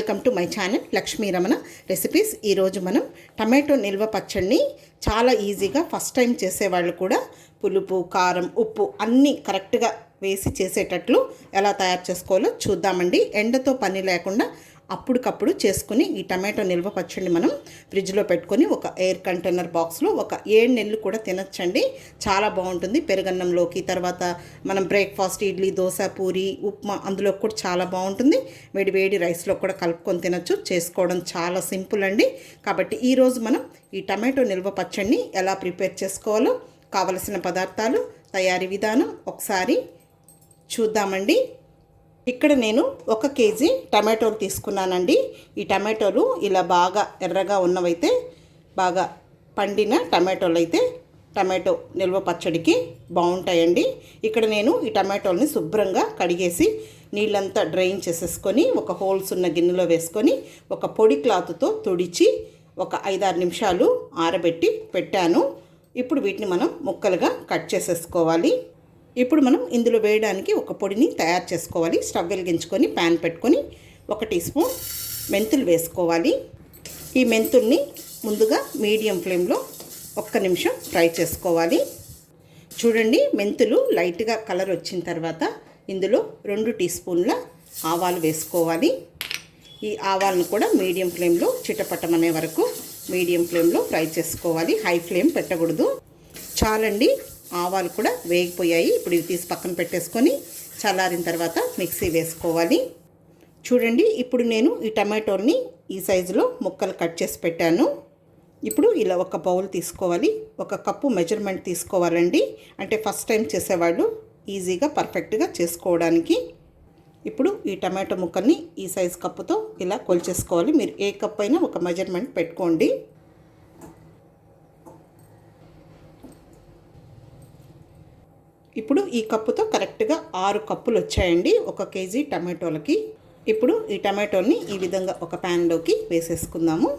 Welcome to my channel Lakshmi Ramana recipes. ఈరోజు మనం tomato నిల్వ పచ్చడిని చాలా ఈజీగా ఫస్ట్ టైం చేసేవాళ్ళు కూడా పులుపు, కారం, ఉప్పు అన్నీ కరెక్ట్గా వేసి చేసేటట్లు ఎలా తయారు చేసుకోవాలో చూద్దామండి. ఎండతో పని లేకుండా అప్పటికప్పుడు చేసుకుని ఈ టమాటో నిల్వ పచ్చడిని మనం ఫ్రిడ్జ్లో పెట్టుకొని ఒక ఎయిర్ కంటైనర్ బాక్స్లో ఒక 7 నెలలు కూడా తినచ్చండి. చాలా బాగుంటుంది. పెరుగన్నంలోకి, తర్వాత మనం బ్రేక్ఫాస్ట్, ఇడ్లీ, దోశ, పూరి, ఉప్మా అందులో కూడా చాలా బాగుంటుంది. వేడి రైస్లో కూడా కలుపుకొని తినచ్చు. చేసుకోవడం చాలా సింపుల్ అండి. కాబట్టి ఈరోజు మనం ఈ టమాటో నిల్వ పచ్చడిని ఎలా ప్రిపేర్ చేసుకోవాలో, కావలసిన పదార్థాలు, తయారీ విధానం ఒకసారి చూద్దామండి. ఇక్కడ నేను 1 కేజీ టమాటోలు తీసుకున్నానండి. ఈ టమాటోలు ఇలా బాగా ఎర్రగా ఉన్నవైతే, బాగా పండిన టమాటోలు అయితే టమాటో నిల్వ పచ్చడికి బాగుంటాయండి. ఇక్కడ నేను ఈ టమాటోల్ని శుభ్రంగా కడిగేసి నీళ్ళంతా డ్రైన్ చేసేసుకొని ఒక హోల్స్ ఉన్న గిన్నెలో వేసుకొని ఒక పొడి క్లాత్తో తుడిచి ఒక 5-6 నిమిషాలు ఆరబెట్టి పెట్టాను. ఇప్పుడు వీటిని మనం ముక్కలుగా కట్ చేసేసుకోవాలి. ఇప్పుడు మనం ఇందులో వేయడానికి ఒక పొడిని తయారు చేసుకోవాలి. స్టవ్ వెలిగించుకొని ప్యాన్ పెట్టుకొని 1 టీ స్పూన్ మెంతులు వేసుకోవాలి. ఈ మెంతుల్ని ముందుగా మీడియం ఫ్లేమ్లో 1 నిమిషం ఫ్రై చేసుకోవాలి. చూడండి, మెంతులు లైట్గా కలర్ వచ్చిన తర్వాత ఇందులో 2 టీ స్పూన్ల ఆవాలు వేసుకోవాలి. ఈ ఆవాలను కూడా మీడియం ఫ్లేమ్లో చిటపటమనే వరకు మీడియం ఫ్లేమ్లో ఫ్రై చేసుకోవాలి. హై ఫ్లేమ్ పెట్టకూడదు. చాలండి, ఆవాలు కూడా వేగిపోయాయి. ఇప్పుడు ఇవి తీసి పక్కన పెట్టేసుకొని చల్లారిన తర్వాత మిక్సీ వేసుకోవాలి. చూడండి, ఇప్పుడు నేను ఈ టమాటోల్ని ఈ సైజులో ముక్కలు కట్ చేసి పెట్టాను. ఇప్పుడు ఇలా ఒక బౌల్ తీసుకోవాలి. 1 కప్పు మెజర్మెంట్ తీసుకోవాలండి. అంటే ఫస్ట్ టైం చేసేవాళ్ళు ఈజీగా పర్ఫెక్ట్గా చేసుకోవడానికి. ఇప్పుడు ఈ టమాటో ముక్కల్ని ఈ సైజు కప్పుతో ఇలా కొలిచేసుకోవాలి. మీరు ఏ కప్ అయినా ఒక మెజర్మెంట్ పెట్టుకోండి. ఇప్పుడు ఈ కప్పుతో కరెక్ట్గా 6 కప్పులు వచ్చాయండి 1 కేజీ టమాటోలకి. ఇప్పుడు ఈ టమాటోల్ని ఈ విధంగా ఒక ప్యాన్లోకి వేసేసుకుందాము.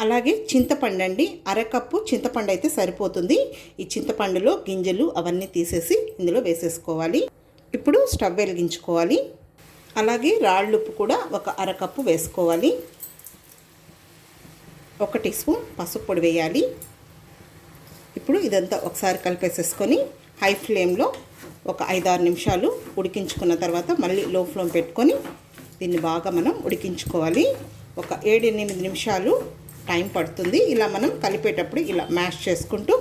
అలాగే చింతపండు అండి, 1/2 కప్పు చింతపండు అయితే సరిపోతుంది. ఈ చింతపండులో గింజలు అవన్నీ తీసేసి ఇందులో వేసేసుకోవాలి. ఇప్పుడు స్టవ్ వెలిగించుకోవాలి. అలాగే రాళ్ళుప్పు కూడా ఒక 1/2 కప్పు వేసుకోవాలి. 1 టీ స్పూన్ పసుపు పొడి వేయాలి. ఇప్పుడు ఇదంతా ఒకసారి కలిపేసేసుకొని హై ఫ్లేమ్లో ఒక 5-6 నిమిషాలు ఉడికించుకున్న తర్వాత మళ్ళీ లో ఫ్లేమ్ పెట్టుకొని దీన్ని బాగా మనం ఉడికించుకోవాలి. ఒక 7-8 నిమిషాలు టైం పడుతుంది. ఇలా మనం కలిపేటప్పుడు ఇలా మ్యాష్ చేసుకుంటూ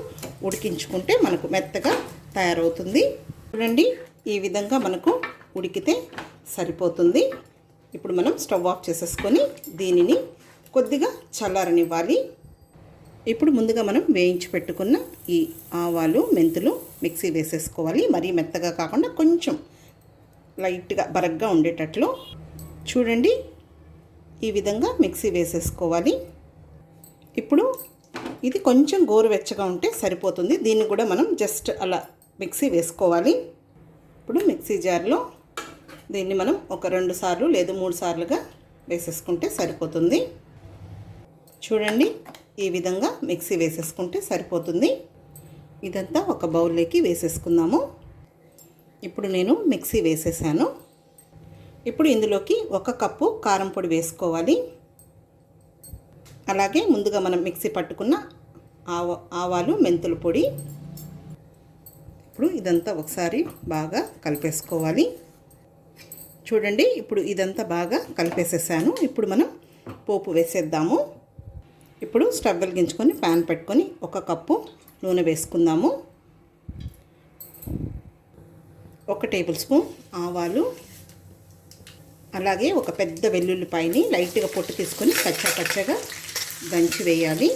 ఉడికించుకుంటే మనకు మెత్తగా తయారవుతుంది. చూడండి, ఈ విధంగా మనకు ఉడికితే సరిపోతుంది. ఇప్పుడు మనం స్టవ్ ఆఫ్ చేసేసుకొని దీనిని కొద్దిగా చల్లారనివ్వాలి. ఇప్పుడు ముందుగా మనం వేయించి పెట్టుకున్న ఈ ఆవాలు, మెంతులు మిక్సీ వేసేసుకోవాలి. మరీ మెత్తగా కాకుండా కొంచెం లైట్గా బరగ్గా ఉండేటట్లు చూడండి, ఈ విధంగా మిక్సీ వేసేసుకోవాలి. ఇప్పుడు ఇది కొంచెం గోరువెచ్చగా ఉంటే సరిపోతుంది. దీన్ని కూడా మనం జస్ట్ అలా మిక్సీ వేసుకోవాలి. ఇప్పుడు మిక్సీ జార్లో దీన్ని మనం ఒక 2 సార్లు లేదా 3 సార్లుగా వేసేసుకుంటే సరిపోతుంది. చూడండి, ఈ విధంగా మిక్సీ వేసేసుకుంటే సరిపోతుంది. ఇదంతా ఒక బౌల్లోకి వేసేసుకుందాము. ఇప్పుడు నేను మిక్సీ వేసేసాను. ఇప్పుడు ఇందులోకి 1 కప్పు కారం పొడి వేసుకోవాలి. అలాగే ముందుగా మనం మిక్సీ పట్టుకున్న ఆవాలు, మెంతుల పొడి. ఇప్పుడు ఇదంతా ఒకసారి బాగా కలిపేసుకోవాలి. చూడండి, ఇప్పుడు ఇదంతా బాగా కలిపేసేసాను. ఇప్పుడు మనం పోపు వేసేద్దాము. ఇప్పుడు స్టవ్ వెలిగించుకొని ప్యాన్ పెట్టుకొని 1 కప్పు నూనె వేసుకుందాము. 1 టేబుల్ స్పూన్ ఆవాలు, అలాగే ఒక పెద్ద వెల్లుల్లిపాయని లైట్గా పొట్టు తీసుకొని పచ్చగా దంచి వేయాలి.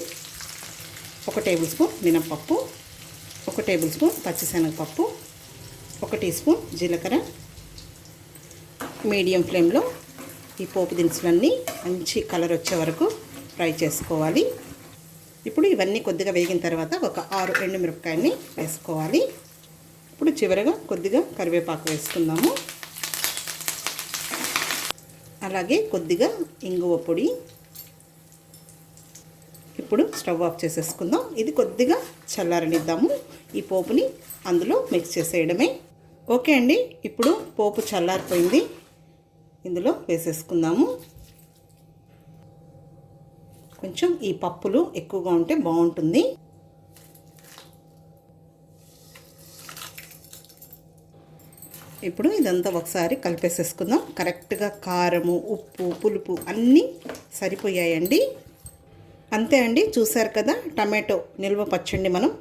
1 టేబుల్ స్పూన్ మినపప్పు, 1 టేబుల్ స్పూన్ పచ్చిశనగపప్పు, 1 టీ స్పూన్ జీలకర్ర. మీడియం ఫ్లేమ్లో ఈ పోపు దినుసులన్నీ మంచి కలర్ వచ్చే వరకు ఫ్రై చేసుకోవాలి. ఇప్పుడు ఇవన్నీ కొద్దిగా వేగిన తర్వాత ఒక 6 ఎండుమిరపకాయలని వేసుకోవాలి. ఇప్పుడు చివరగా కొద్దిగా కరివేపాకు వేసుకుందాము. అలాగే కొద్దిగా ఇంగువ పొడి. ఇప్పుడు స్టవ్ ఆఫ్ చేసేసుకుందాం. ఇది కొద్దిగా చల్లారనిద్దాము. ఈ పోపుని అందులో మిక్స్ చేసేయడమే. ఓకే అండి, ఇప్పుడు పోపు చల్లారిపోయింది. ఇందులో వేసేసుకుందాము. కొంచెం ఈ పప్పులు ఎక్కువగా ఉంటే బాగుంటుంది. ఇప్పుడు ఇదంతా ఒకసారి కలిపేసేసుకుందాం. కరెక్ట్గా కారము, ఉప్పు, పులుపు అన్నీ సరిపోయాయండి. అంతే అండి, చూసారు కదా టమాటో నిల్వ పచ్చడిని మనం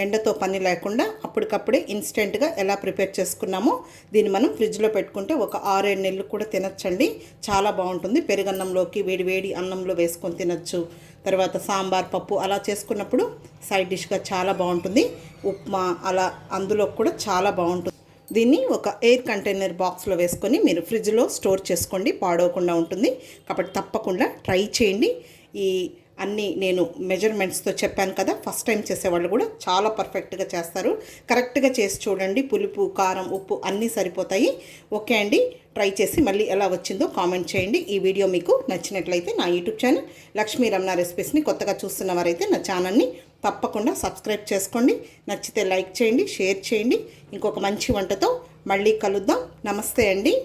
ఎండతో పని లేకుండా అప్పటికప్పుడే ఇన్స్టెంట్గా ఎలా ప్రిపేర్ చేసుకున్నామో దీన్ని మనం ఫ్రిడ్జ్లో పెట్టుకుంటే ఒక 6-7 నెలలు కూడా తినచ్చండి. చాలా బాగుంటుంది. పెరుగన్నంలోకి వేడి వేడి అన్నంలో వేసుకొని తినచ్చు. తర్వాత సాంబార్, పప్పు అలా చేసుకున్నప్పుడు సైడ్ డిష్గా చాలా బాగుంటుంది. ఉప్మా అలా అందులో కూడా చాలా బాగుంటుంది. దీన్ని ఒక ఎయిర్ కంటైనర్ బాక్స్లో వేసుకొని మీరు ఫ్రిడ్జ్లో స్టోర్ చేసుకోండి, పాడవకుండా ఉంటుంది. కాబట్టి తప్పకుండా ట్రై చేయండి. ఈ అన్నీ నేను మెజర్మెంట్స్తో చెప్పాను కదా, ఫస్ట్ టైం చేసేవాళ్ళు కూడా చాలా పర్ఫెక్ట్గా చేస్తారు. కరెక్ట్గా చేసి చూడండి, పులుపు, కారం, ఉప్పు అన్నీ సరిపోతాయి. ఓకే అండి, ట్రై చేసి మళ్ళీ ఎలా వచ్చిందో కామెంట్ చేయండి. ఈ వీడియో మీకు నచ్చినట్లయితే నా యూట్యూబ్ ఛానల్ లక్ష్మీ రమణ రెసిపీస్ని కొత్తగా చూస్తున్న వారైతే నా ఛానల్ని తప్పకుండా సబ్స్క్రైబ్ చేసుకోండి. నచ్చితే లైక్ చేయండి, షేర్ చేయండి. ఇంకొక మంచి వంటతో మళ్ళీ కలుద్దాం. నమస్తే అండి.